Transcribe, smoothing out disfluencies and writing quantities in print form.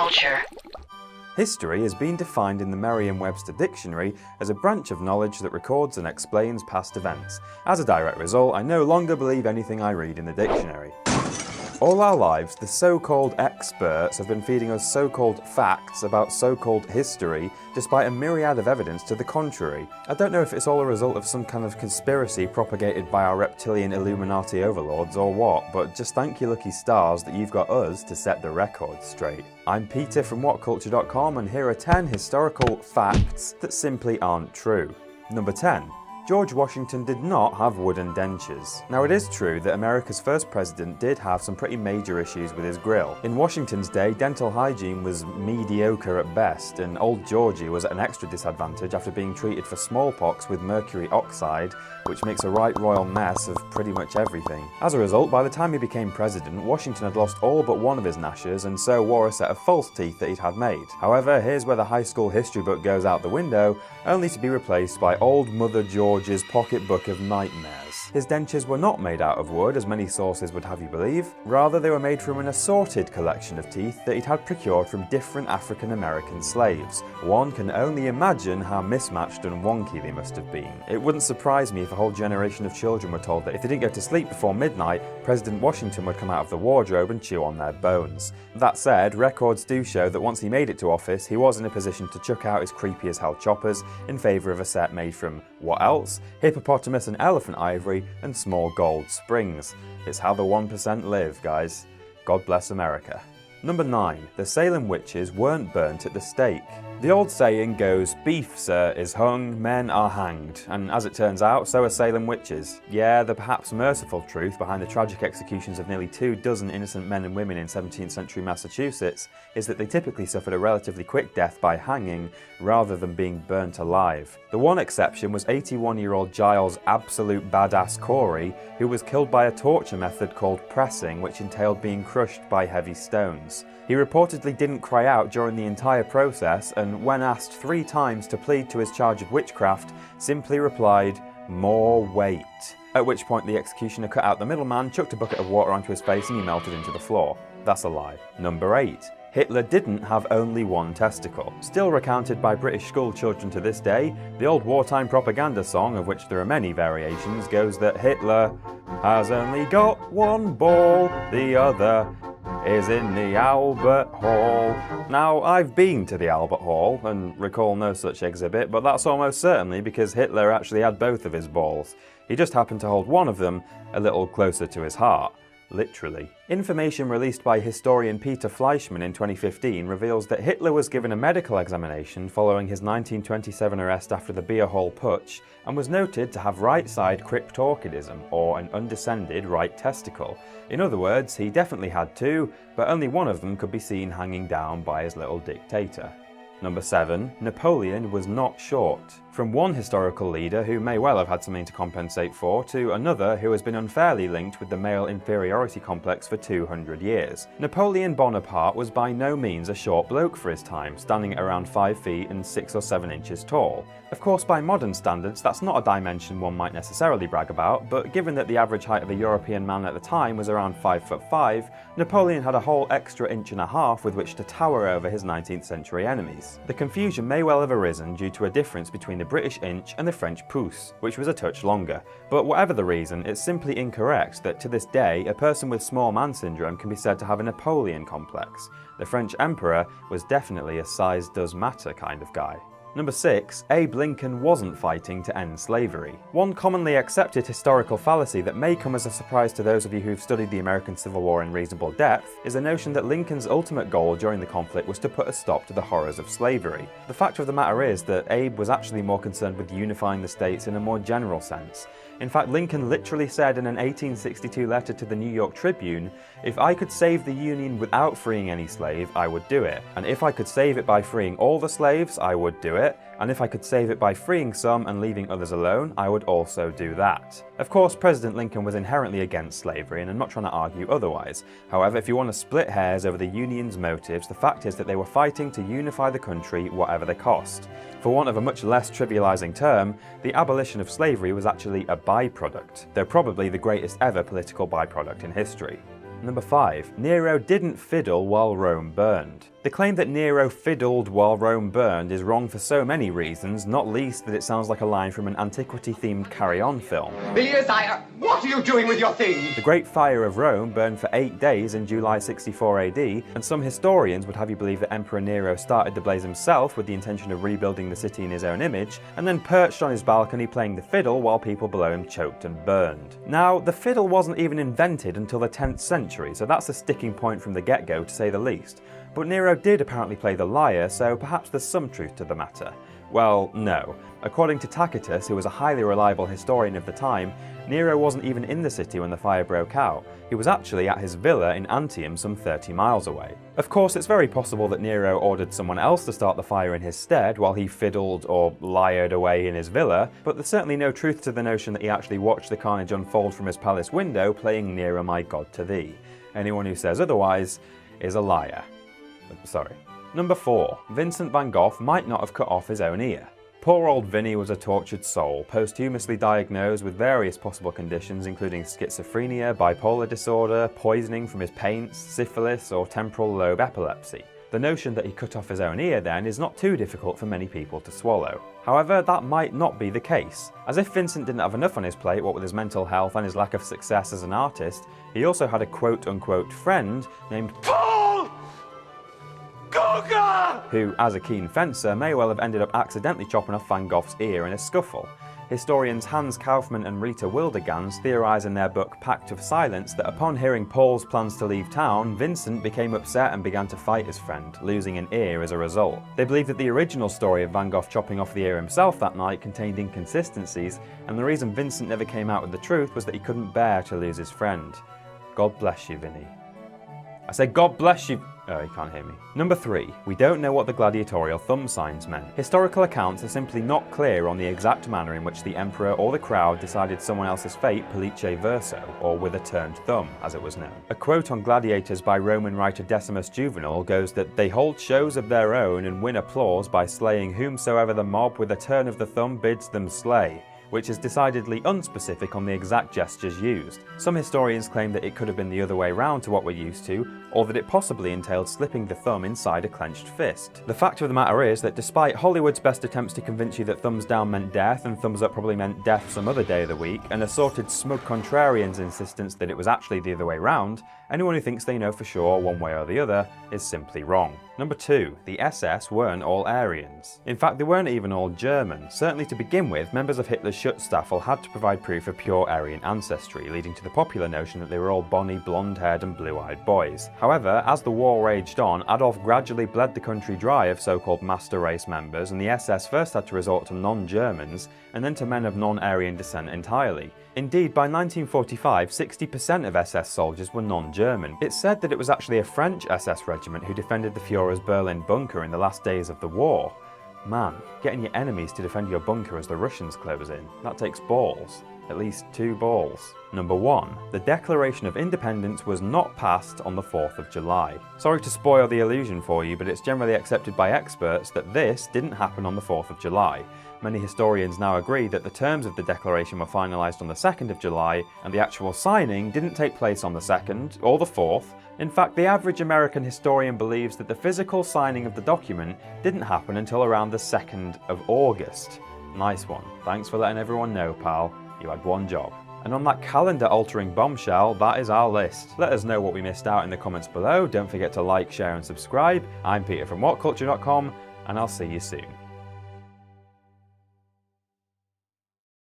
culture. History has been defined in the Merriam-Webster dictionary as a branch of knowledge that records and explains past events. As a direct result, I no longer believe anything I read in the dictionary. All our lives, the so-called experts have been feeding us so-called facts about so-called history, despite a myriad of evidence to the contrary. I don't know if it's all a result of some kind of conspiracy propagated by our reptilian Illuminati overlords or what, but just thank your lucky stars that you've got us to set the record straight. I'm Peter from whatculture.com, and here are 10 historical facts that simply aren't true. Number 10. George Washington did not have wooden dentures. Now, it is true that America's first president did have some pretty major issues with his grill. In Washington's day, dental hygiene was mediocre at best, and old Georgie was at an extra disadvantage after being treated for smallpox with mercury oxide, which makes a right royal mess of pretty much everything. As a result, by the time he became president, Washington had lost all but one of his gnashers and so wore a set of false teeth that he'd had made. However, here's where the high school history book goes out the window, only to be replaced by old Mother George's pocketbook of nightmares. His dentures were not made out of wood, as many sources would have you believe. Rather, they were made from an assorted collection of teeth that he'd had procured from different African-American slaves. One can only imagine how mismatched and wonky they must have been. It wouldn't surprise me if a whole generation of children were told that if they didn't go to sleep before midnight, President Washington would come out of the wardrobe and chew on their bones. That said, records do show that once he made it to office, he was in a position to chuck out his creepy as hell choppers in favour of a set made from, what else? Hippopotamus and elephant ivory and small gold springs. It's how the 1% live, guys. God bless America. Number 9. The Salem witches weren't burnt at the stake. The old saying goes, "Beef, sir, is hung, men are hanged," and as it turns out, so are Salem witches. Yeah, the perhaps merciful truth behind the tragic executions of nearly 24 innocent men and women in 17th century Massachusetts is that they typically suffered a relatively quick death by hanging rather than being burnt alive. The one exception was 81-year-old Giles Absolute Badass Corey, who was killed by a torture method called pressing, which entailed being crushed by heavy stones. He reportedly didn't cry out during the entire process, and when asked 3 times to plead to his charge of witchcraft, simply replied, "More weight." At which point the executioner cut out the middleman, chucked a bucket of water onto his face, and he melted into the floor. That's a lie. Number 8. Hitler didn't have only one testicle. Still recounted by British school children to this day, the old wartime propaganda song, of which there are many variations, goes that Hitler has only got one ball, the other is in the Albert Hall. Now, I've been to the Albert Hall and recall no such exhibit, but that's almost certainly because Hitler actually had both of his balls. He just happened to hold one of them a little closer to his heart. Literally. Information released by historian Peter Fleischmann in 2015 reveals that Hitler was given a medical examination following his 1927 arrest after the Beer Hall Putsch and was noted to have right-side cryptorchidism, or an undescended right testicle. In other words, he definitely had two, but only one of them could be seen hanging down by his little dictator. Number 7. Napoleon was not short. From one historical leader who may well have had something to compensate for, to another who has been unfairly linked with the male inferiority complex for 200 years. Napoleon Bonaparte was by no means a short bloke for his time, standing at around 5 feet and 6 or 7 inches tall. Of course, by modern standards, that's not a dimension one might necessarily brag about, but given that the average height of a European man at the time was around 5'5", Napoleon had a whole extra inch and a half with which to tower over his 19th century enemies. The confusion may well have arisen due to a difference between the British inch and the French pouce, which was a touch longer. But whatever the reason, it's simply incorrect that to this day a person with small man syndrome can be said to have a Napoleon complex. The French emperor was definitely a size does matter kind of guy. Number 6. Abe Lincoln wasn't fighting to end slavery. One commonly accepted historical fallacy that may come as a surprise to those of you who've studied the American Civil War in reasonable depth is the notion that Lincoln's ultimate goal during the conflict was to put a stop to the horrors of slavery. The fact of the matter is that Abe was actually more concerned with unifying the states in a more general sense. In fact, Lincoln literally said in an 1862 letter to the New York Tribune, "If I could save the Union without freeing any slave, I would do it. And if I could save it by freeing all the slaves, I would do it. And if I could save it by freeing some and leaving others alone, I would also do that." Of course, President Lincoln was inherently against slavery, and I'm not trying to argue otherwise. However, if you want to split hairs over the Union's motives, the fact is that they were fighting to unify the country whatever the cost. For want of a much less trivializing term, the abolition of slavery was actually a byproduct, though probably the greatest ever political byproduct in history. Number 5. Nero didn't fiddle while Rome burned. The claim that Nero fiddled while Rome burned is wrong for so many reasons, not least that it sounds like a line from an antiquity-themed Carry On film. Villiers, what are you doing with your thing? The Great Fire of Rome burned for 8 days in July 64 AD, and some historians would have you believe that Emperor Nero started the blaze himself with the intention of rebuilding the city in his own image, and then perched on his balcony playing the fiddle while people below him choked and burned. Now, the fiddle wasn't even invented until the 10th century, so that's a sticking point from the get-go to say the least. But Nero did apparently play the lyre, so perhaps there's some truth to the matter. Well, no. According to Tacitus, who was a highly reliable historian of the time, Nero wasn't even in the city when the fire broke out. He was actually at his villa in Antium some 30 miles away. Of course, it's very possible that Nero ordered someone else to start the fire in his stead while he fiddled or lyred away in his villa, but there's certainly no truth to the notion that he actually watched the carnage unfold from his palace window playing Nearer My God to Thee. Anyone who says otherwise is a liar. Sorry. Number 4. Vincent van Gogh might not have cut off his own ear. Poor old Vinny was a tortured soul, posthumously diagnosed with various possible conditions including schizophrenia, bipolar disorder, poisoning from his paints, syphilis, or temporal lobe epilepsy. The notion that he cut off his own ear then is not too difficult for many people to swallow. However, that might not be the case. As if Vincent didn't have enough on his plate, what with his mental health and his lack of success as an artist, he also had a quote-unquote friend named Paul Gauguin, who, as a keen fencer, may well have ended up accidentally chopping off Van Gogh's ear in a scuffle. Historians Hans Kaufmann and Rita Wildegans theorise in their book Pact of Silence that upon hearing Paul's plans to leave town, Vincent became upset and began to fight his friend, losing an ear as a result. They believe that the original story of Van Gogh chopping off the ear himself that night contained inconsistencies, and the reason Vincent never came out with the truth was that he couldn't bear to lose his friend. God bless you, Vinny. I said God bless you. Oh, you can't hear me. Number 3. We don't know what the gladiatorial thumb signs meant. Historical accounts are simply not clear on the exact manner in which the emperor or the crowd decided someone else's fate pollice verso, or with a turned thumb, as it was known. A quote on gladiators by Roman writer Decimus Juvenal goes that they hold shows of their own and win applause by slaying whomsoever the mob with a turn of the thumb bids them slay, which is decidedly unspecific on the exact gestures used. Some historians claim that it could have been the other way round to what we're used to, or that it possibly entailed slipping the thumb inside a clenched fist. The fact of the matter is that despite Hollywood's best attempts to convince you that thumbs down meant death and thumbs up probably meant death some other day of the week, and assorted smug contrarians' insistence that it was actually the other way round, anyone who thinks they know for sure one way or the other is simply wrong. Number 2. The SS weren't all Aryans. In fact, they weren't even all German. Certainly to begin with, members of Hitler's Schutzstaffel had to provide proof of pure Aryan ancestry, leading to the popular notion that they were all bonny, blonde-haired and blue-eyed boys. However, as the war raged on, Adolf gradually bled the country dry of so-called master race members, and the SS first had to resort to non-Germans, and then to men of non-Aryan descent entirely. Indeed, by 1945, 60% of SS soldiers were non-German. It's said that it was actually a French SS regiment who defended the Führer's Berlin bunker in the last days of the war. Man, getting your enemies to defend your bunker as the Russians close in, that takes balls. At least 2 balls. Number 1. The Declaration of Independence was not passed on the 4th of July. Sorry to spoil the illusion for you, but it's generally accepted by experts that this didn't happen on the 4th of July. Many historians now agree that the terms of the declaration were finalised on the 2nd of July, and the actual signing didn't take place on the 2nd or the 4th. In fact, the average American historian believes that the physical signing of the document didn't happen until around the 2nd of August. Nice one. Thanks for letting everyone know, pal. You had one job. And on that calendar-altering bombshell, that is our list. Let us know what we missed out in the comments below. Don't forget to like, share and subscribe. I'm Peter from WhatCulture.com, and I'll see you soon.